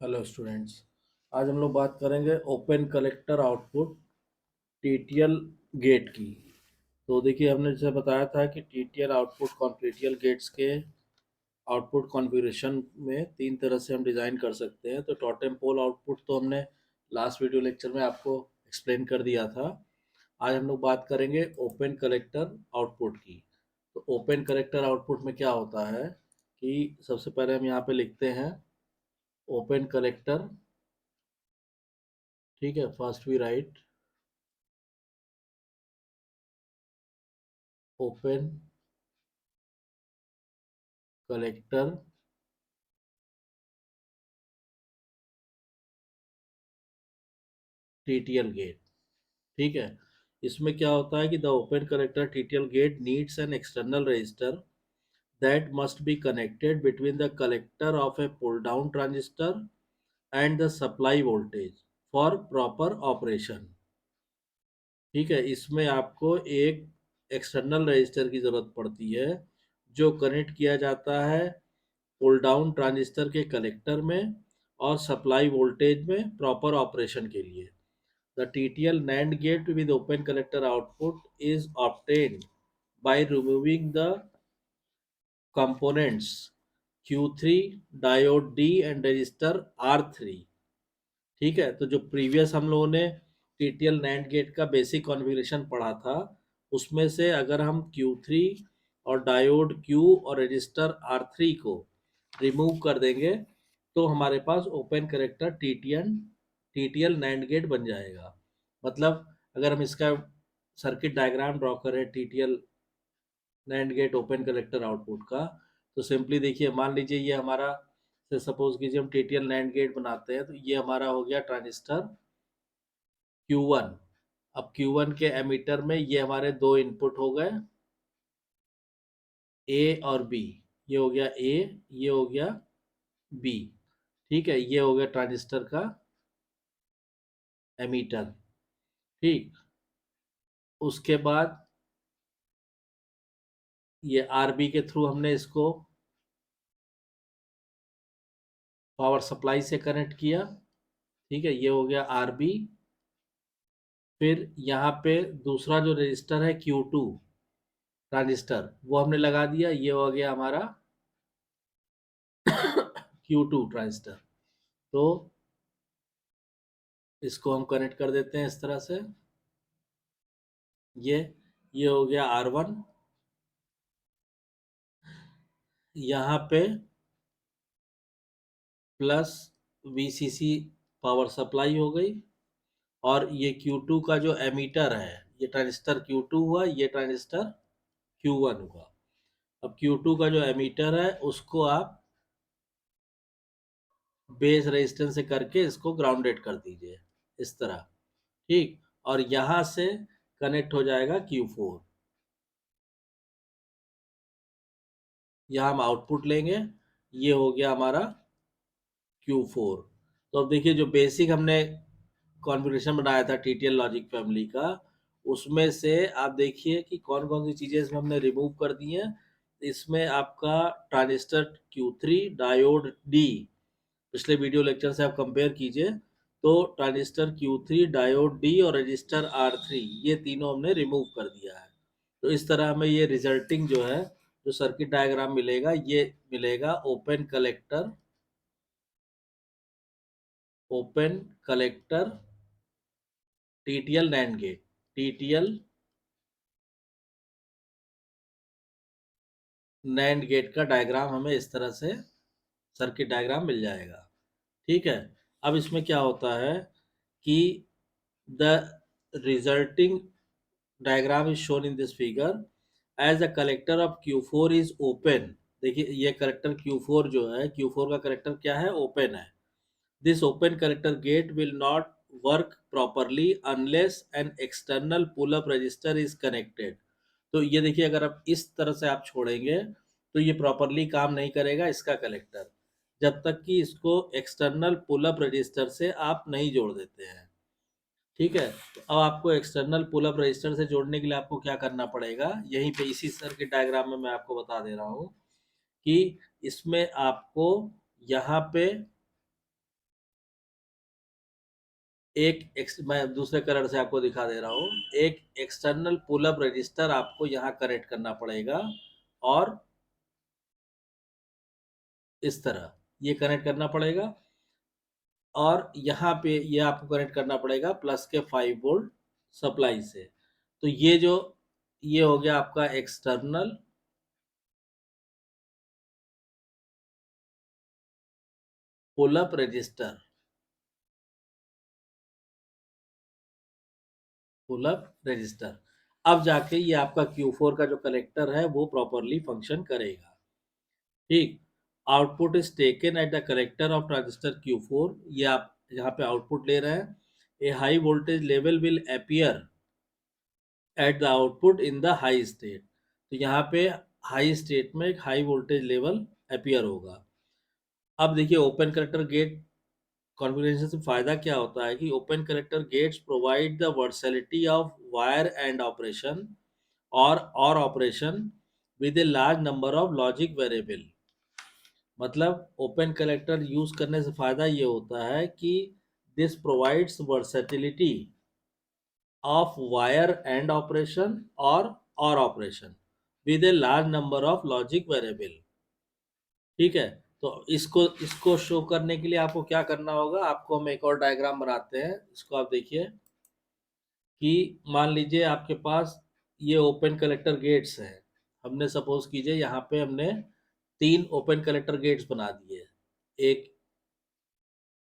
Hello students. आज हम लोग बात करेंगे open collector output TTL gate की। तो देखिए, हमने जैसे बताया था कि टीटीएल आउटपुट टीटीएल गेट्स के आउटपुट कॉन्फ़िगरेशन में तीन तरह से हम डिज़ाइन कर सकते हैं। तो टोटेम पोल आउटपुट तो हमने लास्ट वीडियो लेक्चर में आपको एक्सप्लेन कर दिया था। आज हम लोग बात करेंगे ओपन कलेक्टर आउटपुट की। तो ओपन कलेक्टर आउटपुट में क्या होता है कि सबसे पहले हम यहाँ पे लिखते हैं ओपन कलेक्टर। ठीक है, first we write open collector TTL gate. ठीक है, इसमें क्या होता है कि the open collector TTL gate needs an external resistor that must be connected between the collector of a pull down transistor and the supply voltage for proper operation। ठीक है, इसमें आपको एक एक्सटर्नल रजिस्टर की ज़रूरत पड़ती है जो कनेक्ट किया जाता है पुल डाउन ट्रांजिस्टर के कलेक्टर में और सप्लाई वोल्टेज में प्रॉपर ऑपरेशन के लिए। The TTL NAND gate with open collector output is obtained by removing the components Q3, diode D and resistor R3। ठीक है, तो जो प्रीवियस हम लोगों ने TTL NAND गेट का बेसिक कॉन्फ़िगरेशन पढ़ा था, उसमें से अगर हम Q3 और डायोड Q और रजिस्टर R3 को रिमूव कर देंगे तो हमारे पास open collector TTL NAND gate बन जाएगा। मतलब अगर हम इसका सर्किट डायग्राम ड्रॉ करें TTL NAND gate open collector output का, तो सिंपली देखिए, मान लीजिए ये हमारा, से सपोज कीजिए हम TTL NAND गेट बनाते हैं, तो ये हमारा हो गया ट्रांजिस्टर Q1। अब Q1 के एमीटर में ये हमारे दो इनपुट हो गए, ए और बी। ये हो गया ए, ये हो गया बी। ठीक है, ये हो गया ट्रांजिस्टर का एमीटर। ठीक, उसके बाद ये आरबी के थ्रू हमने इसको पावर सप्लाई से कनेक्ट किया। ठीक है, ये हो गया आरबी। फिर यहाँ पे दूसरा जो रजिस्टर है Q2 ट्रांजिस्टर, वो हमने लगा दिया। ये हो गया हमारा Q2 ट्रांजिस्टर। तो इसको हम कनेक्ट कर देते हैं इस तरह से। ये ये हो गया R1। यहाँ पे प्लस VCC पावर सप्लाई हो गई। और ये Q2 का जो एमीटर है, ये ट्रांजिस्टर Q2 हुआ, ये ट्रांजिस्टर Q1 हुआ। अब Q2 का जो एमीटर है उसको आप बेस रेजिस्टेंस से करके इसको ग्राउंडेड कर दीजिए इस तरह। ठीक, और यहाँ से कनेक्ट हो जाएगा Q4। यहाँ हम आउटपुट लेंगे, ये हो गया हमारा Q4। तो अब देखिए, जो बेसिक हमने कॉन्फ़िगरेशन बनाया था TTL लॉजिक फैमिली का, उसमें से आप देखिए कि कौन कौन सी चीज़ें इसमें हमने रिमूव कर दी हैं। इसमें आपका ट्रांजिस्टर Q3, डायोड D, पिछले वीडियो लेक्चर से आप कंपेयर कीजिए, तो ट्रांजिस्टर Q3, डायोड D और रजिस्टर R3, ये तीनों हमने रिमूव कर दिया है। तो इस तरह हमें ये रिजल्टिंग जो है, जो सर्किट डायग्राम मिलेगा, ये मिलेगा open collector TTL NAND gate. TTL NAND gate का डायग्राम हमें इस तरह से सर्किट डायग्राम मिल जाएगा। ठीक है, अब इसमें क्या होता है कि the resulting diagram is shown in this figure as the collector of Q4 is open. देखिए, ये कलेक्टर Q4 जो है, Q4 का कलेक्टर क्या है, ओपन है। This open collector gate will not work properly unless an external pull up resistor is connected. तो ये देखिए, अगर आप इस तरह से आप छोड़ेंगे तो ये प्रॉपरली काम नहीं करेगा इसका कलेक्टर, जब तक कि इसको एक्सटर्नल पुल अप रजिस्टर से आप नहीं जोड़ देते हैं। ठीक है, तो अब आपको एक्सटर्नल पुल अप रजिस्टर से जोड़ने के लिए आपको क्या करना पड़ेगा, यहीं पे इसी सर्किट डायग्राम में मैं आपको बता दे रहा हूँ। कि इसमें आपको यहाँ पे मैं दूसरे कलर से आपको दिखा दे रहा हूँ। एक एक्सटर्नल पुल अप रजिस्टर आपको यहाँ कनेक्ट करना पड़ेगा, और इस तरह ये कनेक्ट करना पड़ेगा, और यहाँ पे ये आपको कनेक्ट करना पड़ेगा प्लस के 5 वोल्ट सप्लाई से। तो ये हो गया आपका external pull up resistor, pull up resistor. अब जाके ये आपका Q4 का जो कलेक्टर है वो प्रॉपरली फंक्शन करेगा। ठीक। Output is taken at the collector of transistor Q4। ये आप यहाँ पे आउटपुट ले रहे हैं। A high voltage level will appear at the output in the high state. तो यहाँ पे हाई स्टेट में एक हाई वोल्टेज लेवल अपीयर होगा। अब देखिए ओपन कलेक्टर गेट कॉन्फ़िगरेशन से फायदा क्या होता है कि open collector gates provide the versatility of wire and operation, और operation with a large number of logic variable. मतलब ओपन कलेक्टर यूज करने से फायदा ये होता है कि this provides versatility of wire and operation, और operation with a large number of logic variable. ठीक है। तो इसको इसको शो करने के लिए आपको क्या करना होगा, आपको हम एक और डायग्राम बनाते हैं। इसको आप देखिए कि मान लीजिए आपके पास ये ओपन कलेक्टर गेट्स हैं। हमने सपोज कीजिए यहाँ पे हमने 3 ओपन कलेक्टर गेट्स बना दिए। एक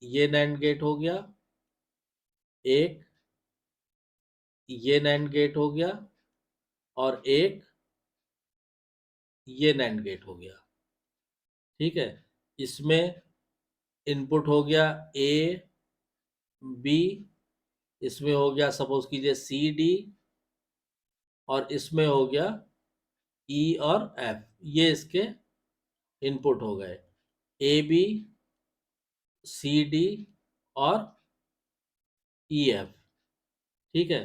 ये नैंड गेट हो गया, एक ये नैंड गेट हो गया, और एक ये नैंड गेट हो गया। ठीक है। इसमें इनपुट हो गया ए बी, इसमें हो गया सपोज कीजिए सी डी, और इसमें हो गया ई और एफ। ये इसके इनपुट हो गए, ए बी सी डी और ई एफ। ठीक है।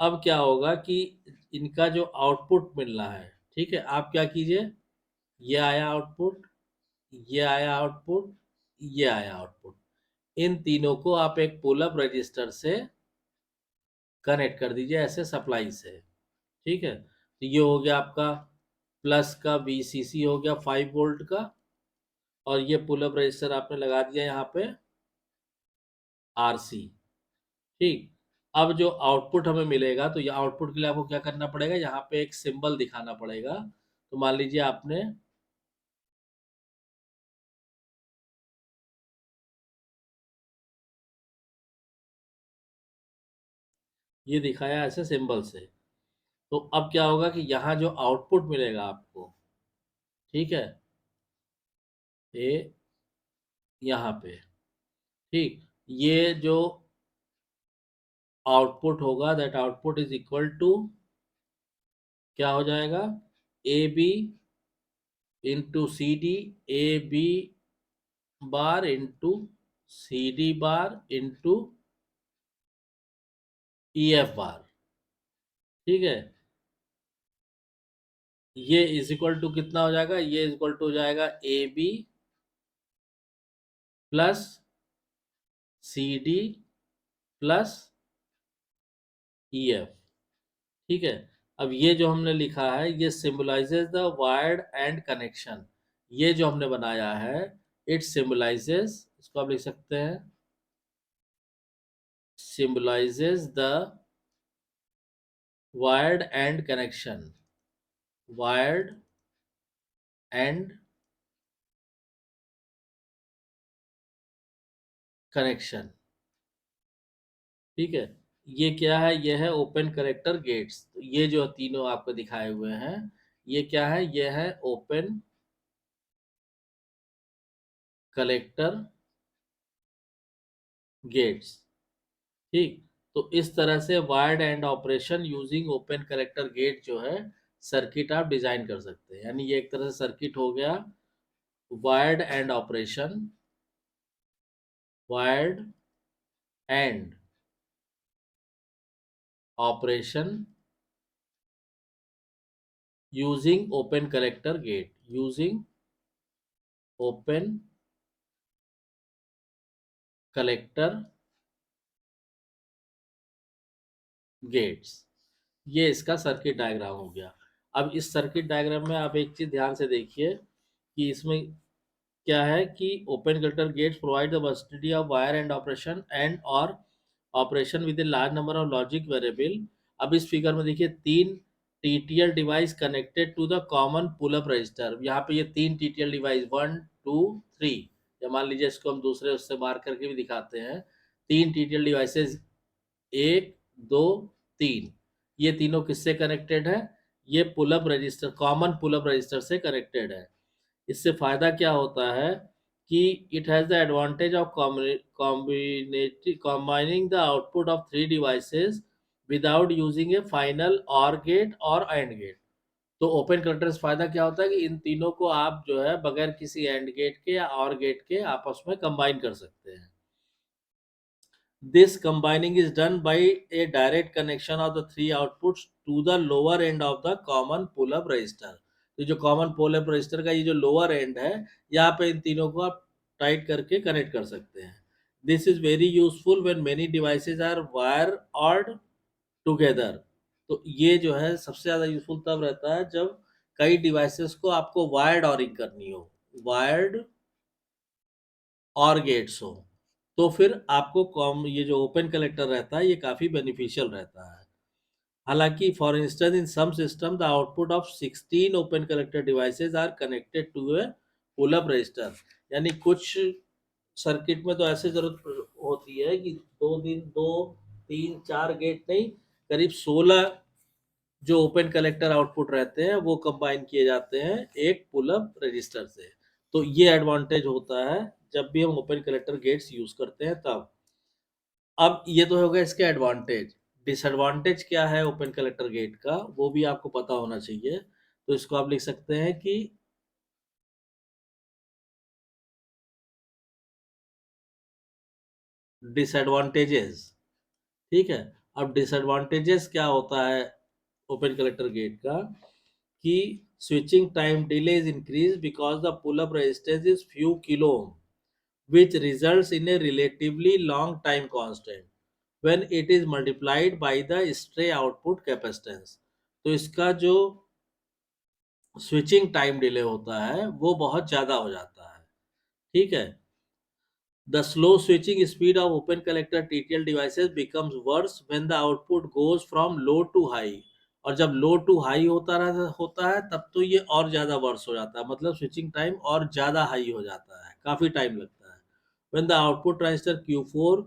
अब क्या होगा कि इनका जो आउटपुट मिलना है, ठीक है, आप क्या कीजिए, ये आया आउटपुट, ये आया आउटपुट, ये आया आउटपुट। इन तीनों को आप एक पुल अप रजिस्टर से कनेक्ट कर दीजिए ऐसे सप्लाई से। ठीक है। तो ये हो गया आपका प्लस का VCC हो गया 5 वोल्ट का, और ये पुल अप रजिस्टर आपने लगा दिया यहाँ पे RC। ठीक। अब जो आउटपुट हमें मिलेगा, तो ये आउटपुट के लिए आपको क्या करना पड़ेगा, यहाँ पे एक सिंबल दिखाना पड़ेगा। तो मान लीजिए आपने ये दिखाया ऐसे सिंबल से। तो अब क्या होगा कि यहाँ जो आउटपुट मिलेगा आपको, ठीक है, ये यहाँ पे, ठीक, ये जो आउटपुट होगा, that output is equal to क्या हो जाएगा, AB into CD, AB bar into CD bar into EF bar. ठीक है। ये इज इक्वल टू कितना हो जाएगा, ये इज इक्वल टू हो जाएगा AB plus CD plus EF। ठीक है। अब ये जो हमने लिखा है ये symbolises the wired and connection. ये जो हमने बनाया है, इट सिंबलाइजेज, इसको आप लिख सकते हैं, symbolises the wired and connection, wired and connection. ठीक है। ये क्या है, ये है ओपन कलेक्टर गेट्स। तो ये जो तीनों आपको दिखाए हुए हैं, ये क्या है, ये है ओपन कलेक्टर गेट्स। ठीक। तो इस तरह से wired AND operation using open collector gate जो है सर्किट आप डिजाइन कर सकते हैं। यानी ये एक तरह से सर्किट हो गया wired AND operation, wired AND operation using open collector gate, using open collector gates. ये इसका सर्किट डायग्राम हो गया। अब इस सर्किट डायग्राम में आप एक चीज ध्यान से देखिए कि इसमें क्या है कि open collector gates provide the versatility of wire and operation and और operation with a large number of logic variable. अब इस फिगर में देखिए तीन TTL device connected to the common pull up resistor. यहाँ पे ये तीन टीटीएल डिवाइस 1 2 3, या मान लीजिए इसको हम दूसरे उससे मार्क करके भी दिखाते हैं। तीन टीटीएल डिवाइसेस, एक, दो, तीन, ये तीनों किससे कनेक्टेड है? ये pull up resistor, common pull up resistor से कनेक्टेड है। इससे फायदा क्या होता है कि it has the advantage of combining the output of three devices without using a final OR gate और AND गेट। तो ओपन कलेक्टर से फायदा क्या होता है कि इन तीनों को आप जो है बगैर किसी AND गेट के या OR गेट के आपस में कंबाइन कर सकते हैं। This combining is done by a direct connection of the three outputs to the lower end of the common pull-up register। तो जो कॉमन पुल-अप रजिस्टर का ये जो लोअर एंड है, यहाँ पे इन तीनों को आप टाइट करके कनेक्ट कर सकते हैं। This is very useful when many devices are wire ORed together. तो ये जो है सबसे ज़्यादा यूजफुल तब रहता है जब कई डिवाइसेस को आपको वायर्ड ऑरिंग करनी हो, वायर्ड और गेट्स हो, तो फिर आपको कॉम ये जो ओपन कलेक्टर रहता है ये काफ़ी बेनिफिशियल रहता है। हालांकि for instance in some system the output of 16 open collector devices are connected to a pull up resistor. यानी कुछ सर्किट में तो ऐसे जरूरत होती है कि दो तीन चार गेट नहीं, करीब 16 जो ओपन कलेक्टर आउटपुट रहते हैं वो कंबाइन किए जाते हैं एक पुल अप रजिस्टर से। तो ये एडवांटेज होता है जब भी हम ओपन कलेक्टर गेट्स यूज करते हैं तब। अब ये तो हो गया इसके एडवांटेज। डिसएडवांटेज क्या है ओपन कलेक्टर गेट का, वो भी आपको पता होना चाहिए। तो इसको आप लिख सकते हैं कि डिसएडवांटेजेस। ठीक है। अब डिसएडवांटेजेस क्या होता है ओपन कलेक्टर गेट का कि switching time delay is increase because the pull up resistance is few kilo ohm, which results in a relatively long time constant when it is multiplied by the stray output capacitance। तो इसका जो switching time delay होता है वो बहुत ज़्यादा हो जाता है। ठीक है। The slow switching speed of open collector TTL devices becomes worse when the output goes from low to high। और जब लो टू हाई होता है तब तो ये और ज़्यादा वर्स हो जाता है, मतलब स्विचिंग टाइम और ज़्यादा हाई हो जाता है, काफ़ी टाइम लगता है। When the output transistor Q4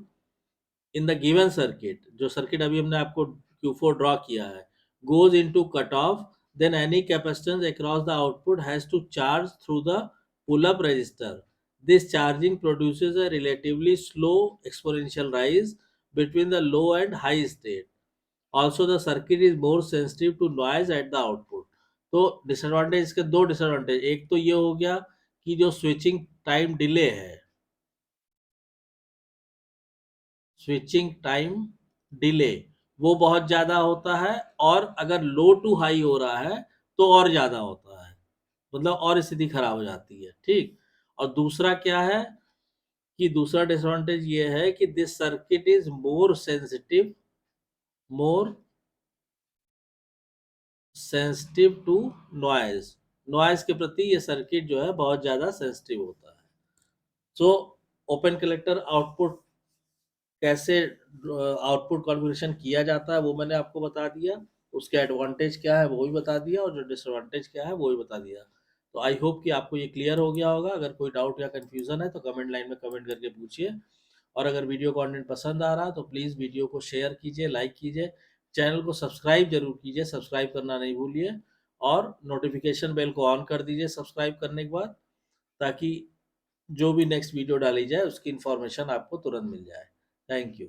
in the given circuit, जो सर्किट अभी हमने आपको Q4 ड्रॉ किया है, goes into cutoff, then any capacitance across the output has to charge through the pull-up resistor। This charging produces a relatively slow exponential rise between the low and high state। Also the circuit is more sensitive to noise at the output। तो disadvantage, इसके दो disadvantage, एक तो ये हो गया कि जो स्विचिंग टाइम डिले है, स्विचिंग टाइम डिले वो बहुत ज़्यादा होता है, और अगर लो टू हाई हो रहा है तो और ज़्यादा होता है, मतलब और स्थिति खराब हो जाती है। ठीक। और दूसरा क्या है कि दूसरा डिसएडवांटेज ये है कि this circuit is more sensitive to noise. Noise के प्रति ये सर्किट जो है बहुत ज़्यादा सेंसिटिव होता है। सो ओपन कलेक्टर आउटपुट कैसे आउटपुट कॉन्फ़िगरेशन किया जाता है वो मैंने आपको बता दिया, उसके एडवांटेज क्या है वो भी बता दिया, और जो डिसएडवांटेज क्या है वो भी बता दिया। तो आई होप कि आपको ये क्लियर हो गया होगा। अगर कोई डाउट या कन्फ्यूज़न है तो कमेंट लाइन में कमेंट करके पूछिए। और अगर वीडियो कंटेंट पसंद आ रहा है तो प्लीज़ वीडियो को शेयर कीजिए, लाइक कीजिए, चैनल को सब्सक्राइब जरूर कीजिए, सब्सक्राइब करना नहीं भूलिए, और नोटिफिकेशन बेल को ऑन कर दीजिए सब्सक्राइब करने के बाद, ताकि जो भी नेक्स्ट वीडियो डाली जाए उसकी इन्फॉर्मेशन आपको तुरंत मिल जाए। Thank you.